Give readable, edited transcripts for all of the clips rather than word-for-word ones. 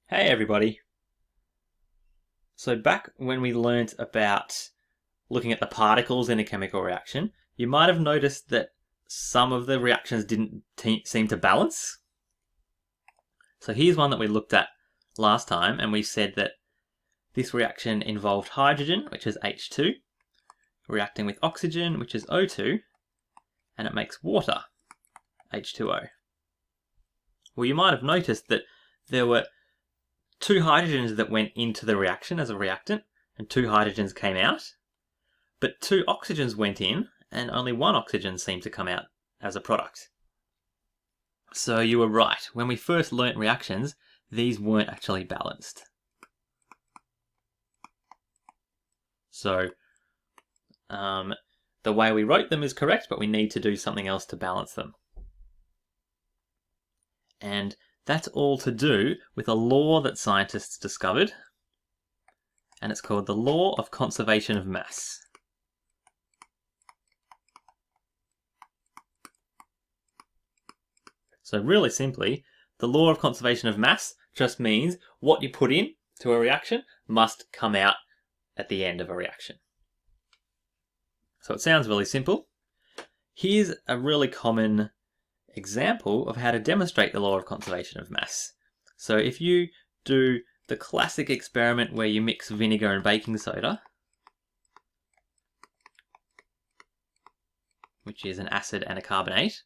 Hey everybody. So back when we learnt about looking at the particles in a chemical reaction, you might have noticed that some of the reactions didn't seem to balance. So here's one that we looked at last time, and we said that this reaction involved hydrogen, which is H2, reacting with oxygen, which is O2, and it makes water, H2O. Well, you might have noticed that there were two hydrogens that went into the reaction as a reactant, and two hydrogens came out. But two oxygens went in, and only one oxygen seemed to come out as a product. So you were right. When we first learnt reactions, these weren't actually balanced. So the way we wrote them is correct, but we need to do something else to balance them. And that's all to do with a law that scientists discovered, and it's called the law of conservation of mass. So really simply, the law of conservation of mass just means what you put in to a reaction must come out at the end of a reaction. So it sounds really simple. Here's a really common example of how to demonstrate the law of conservation of mass. So if you do the classic experiment where you mix vinegar and baking soda, which is an acid and a carbonate,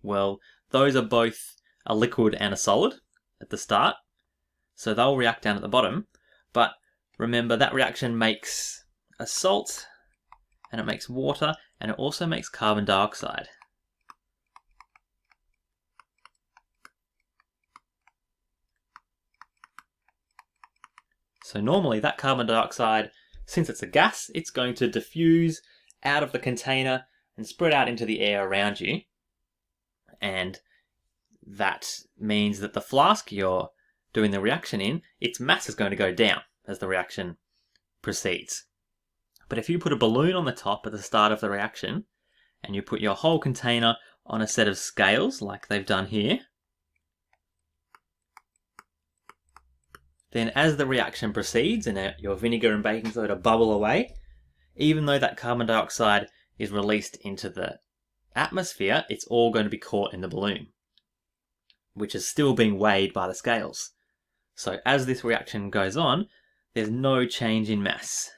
well, those are both a liquid and a solid at the start, so they'll react down at the bottom. But remember, that reaction makes a salt, and it makes water, and it also makes carbon dioxide. So normally that carbon dioxide, since it's a gas, it's going to diffuse out of the container and spread out into the air around you. And that means that the flask you're doing the reaction in, its mass is going to go down as the reaction proceeds. But if you put a balloon on the top at the start of the reaction, and you put your whole container on a set of scales, like they've done here, then as the reaction proceeds and your vinegar and baking soda bubble away, even though that carbon dioxide is released into the atmosphere, it's all going to be caught in the balloon, which is still being weighed by the scales. So as this reaction goes on, there's no change in mass.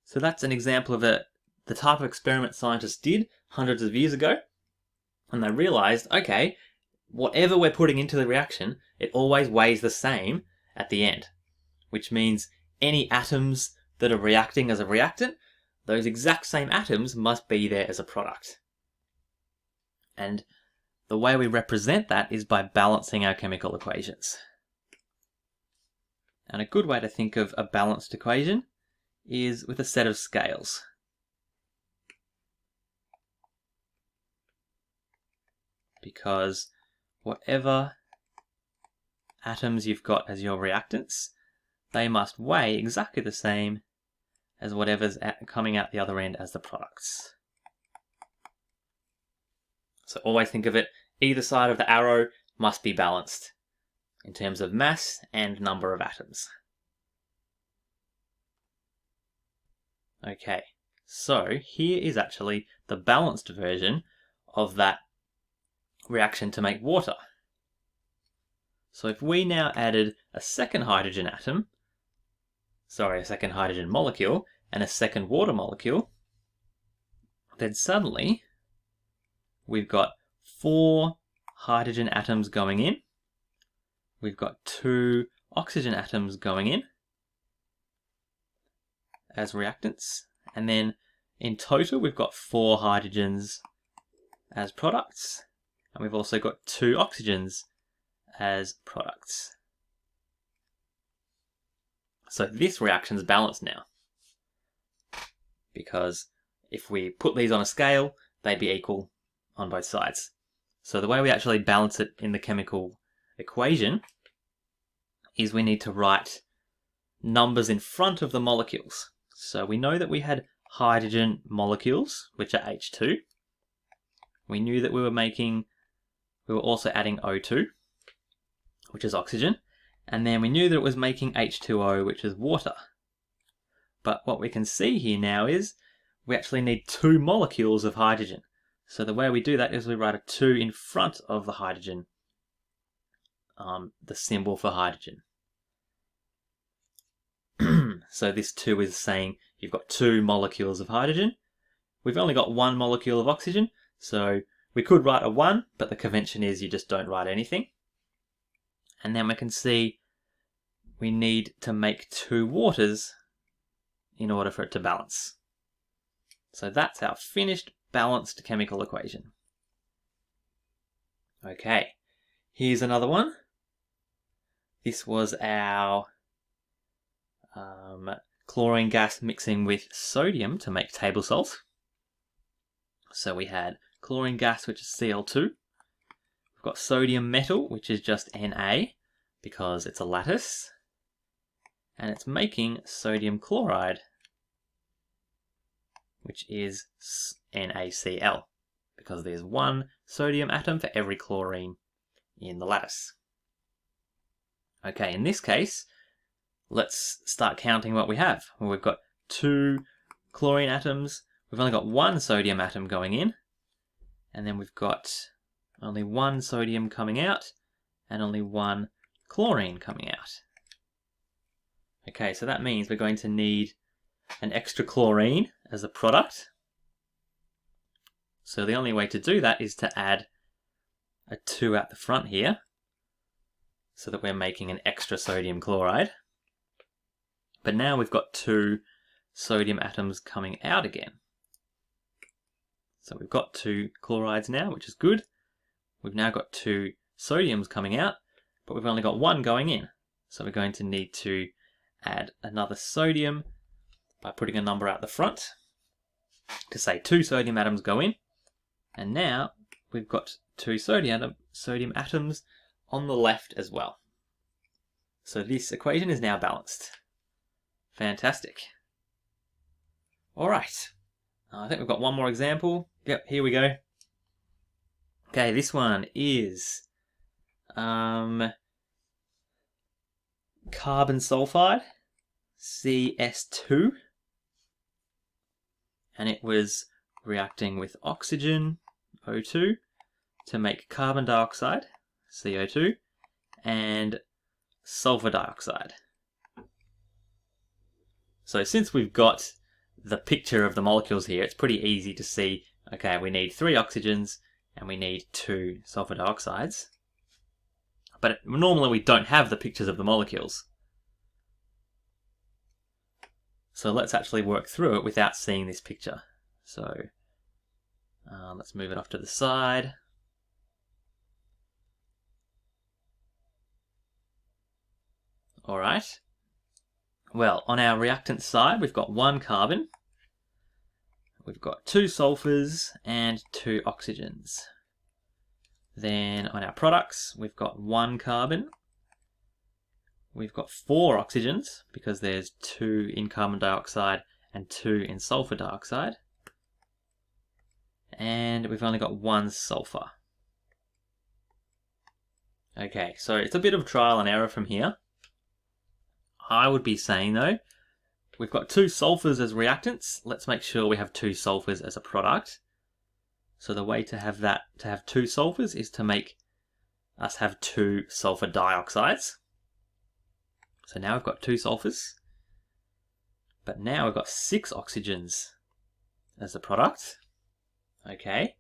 So that's an example of the type of experiment scientists did hundreds of years ago. And they realized, okay, whatever we're putting into the reaction, it always weighs the same at the end. Which means any atoms that are reacting as a reactant, those exact same atoms must be there as a product. And the way we represent that is by balancing our chemical equations. And a good way to think of a balanced equation is with a set of scales. Because whatever atoms you've got as your reactants, they must weigh exactly the same as whatever's coming out the other end as the products. So always think of it, either side of the arrow must be balanced in terms of mass and number of atoms. Okay, so here is actually the balanced version of that reaction to make water. So if we now added a second hydrogen molecule, and a second water molecule, then suddenly we've got 4 hydrogen atoms going in, we've got 2 oxygen atoms going in as reactants, and then in total we've got 4 hydrogens as products, and we've also got 2 oxygens as products. So this reaction's balanced now, because if we put these on a scale, they'd be equal on both sides. So the way we actually balance it in the chemical equation is we need to write numbers in front of the molecules. So we know that we had hydrogen molecules, which are H2, we knew that we were also adding O2, which is oxygen, and then we knew that it was making H2O, which is water. But what we can see here now is we actually need 2 molecules of hydrogen. So the way we do that is we write a 2 in front of the hydrogen, the symbol for hydrogen. So this 2 is saying you've got 2 molecules of hydrogen. We've only got 1 molecule of oxygen, so we could write a 1, but the convention is you just don't write anything. And then we can see we need to make 2 waters in order for it to balance. So that's our finished balanced chemical equation. Okay, here's another one. This was our chlorine gas mixing with sodium to make table salt. So we had chlorine gas, which is Cl2. We've got sodium metal, which is just Na, because it's a lattice. And it's making sodium chloride, which is NaCl, because there's 1 sodium atom for every chlorine in the lattice. Okay, in this case, let's start counting what we have. Well, we've got 2 chlorine atoms, we've only got 1 sodium atom going in, and then we've got only 1 sodium coming out, and only 1 chlorine coming out. Okay, so that means we're going to need an extra chlorine as a product. So the only way to do that is to add a 2 at the front here, so that we're making an extra sodium chloride. But now we've got 2 sodium atoms coming out again. So we've got 2 chlorides now, which is good. We've now got 2 sodiums coming out, but we've only got 1 going in. So we're going to need to add another sodium by putting a number out the front to say 2 sodium atoms go in. And now we've got 2 sodium atoms on the left as well. So this equation is now balanced. Fantastic. All right. I think we've got one more example. Yep, here we go. Okay, this one is carbon sulfide, CS2. And it was reacting with oxygen, O2, to make carbon dioxide, CO2, and sulfur dioxide. So since we've got the picture of the molecules here, it's pretty easy to see, okay, we need 3 oxygens and we need 2 sulfur dioxides. But normally we don't have the pictures of the molecules. So let's actually work through it without seeing this picture. So let's move it off to the side. All right. Well, on our reactant side, we've got 1 carbon, we've got 2 sulfurs, and 2 oxygens. Then on our products, we've got 1 carbon, we've got 4 oxygens, because there's 2 in carbon dioxide and 2 in sulfur dioxide. And we've only got 1 sulfur. Okay, so it's a bit of trial and error from here. I would be saying though, we've got 2 sulfurs as reactants. Let's make sure we have 2 sulfurs as a product. So the way to have 2 sulfurs is to make us have 2 sulfur dioxides. So now we've got 2 sulfurs, but now we've got 6 oxygens as a product. Okay,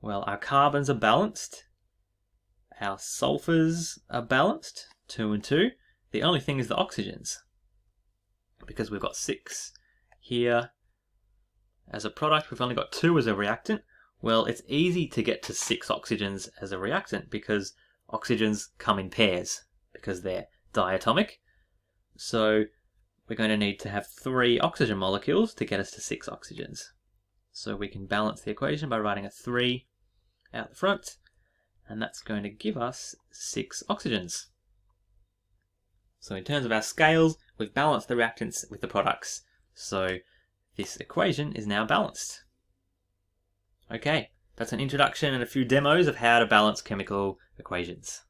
well, our carbons are balanced, our sulfurs are balanced, 2 and 2. The only thing is the oxygens, because we've got 6 here as a product, we've only got 2 as a reactant. Well, it's easy to get to 6 oxygens as a reactant because oxygens come in pairs because they're diatomic. So we're going to need to have 3 oxygen molecules to get us to 6 oxygens. So we can balance the equation by writing a 3 out the front, and that's going to give us 6 oxygens. So in terms of our scales, we've balanced the reactants with the products. So this equation is now balanced. Okay, That's an introduction and a few demos of how to balance chemical equations.